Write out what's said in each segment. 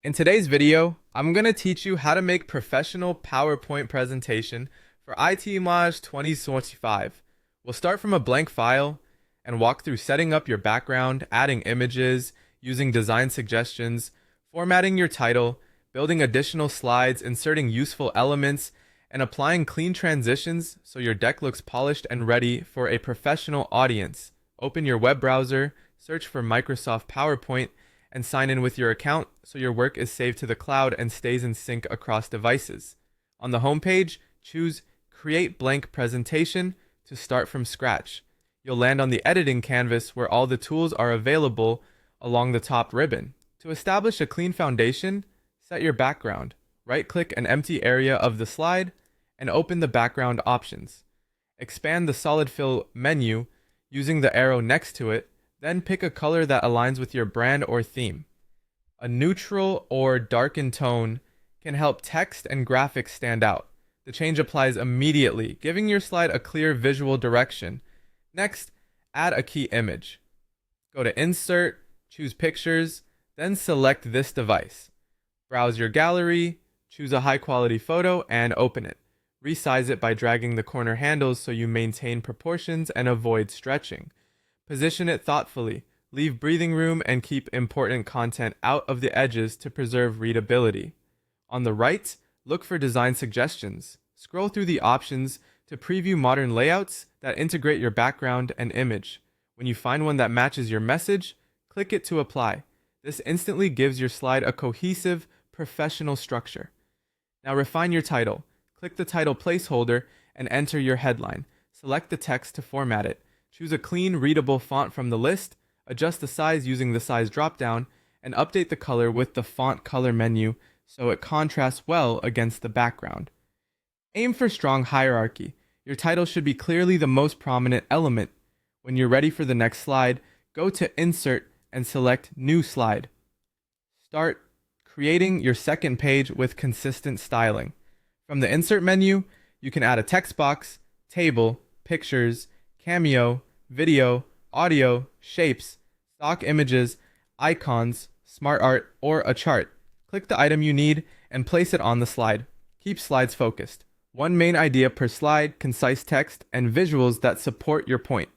In today's video, I'm going to teach you how to make professional PowerPoint presentation for ITMOJ 2025. We'll start from a blank file and walk through setting up your background, adding images, using design suggestions, formatting your title, building additional slides, inserting useful elements, and applying clean transitions so your deck looks polished and ready for a professional audience. Open your web browser, search for Microsoft PowerPoint, and sign in with your account so your work is saved to the cloud and stays in sync across devices. On the home page, choose Create Blank Presentation to start from scratch. You'll land on the editing canvas where all the tools are available along the top ribbon. To establish a clean foundation, set your background. Right-click an empty area of the slide and open the background options. Expand the solid fill menu using the arrow next to it. Then pick a color that aligns with your brand or theme. A neutral or darkened tone can help text and graphics stand out. The change applies immediately, giving your slide a clear visual direction. Next, add a key image. Go to Insert, choose Pictures, then select this device. Browse your gallery, choose a high-quality photo, and open it. Resize it by dragging the corner handles so you maintain proportions and avoid stretching. Position it thoughtfully, leave breathing room, and keep important content out of the edges to preserve readability. On the right, look for design suggestions. Scroll through the options to preview modern layouts that integrate your background and image. When you find one that matches your message, click it to apply. This instantly gives your slide a cohesive, professional structure. Now refine your title. Click the title placeholder and enter your headline. Select the text to format it. Choose a clean, readable font from the list, adjust the size using the size dropdown, and update the color with the font color menu so it contrasts well against the background. Aim for strong hierarchy. Your title should be clearly the most prominent element. When you're ready for the next slide, go to Insert and select New Slide. Start creating your second page with consistent styling. From the Insert menu, you can add a text box, table, pictures, cameo, video, audio, shapes, stock images, icons, smart art, or a chart. Click the item you need and place it on the slide. Keep slides focused. One main idea per slide, concise text, and visuals that support your point.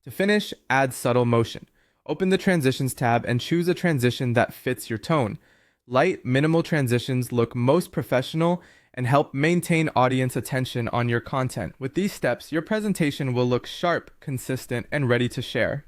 To finish, add subtle motion. Open the Transitions tab and choose a transition that fits your tone. Light, minimal transitions look most professional and help maintain audience attention on your content. With these steps, your presentation will look sharp, consistent, and ready to share.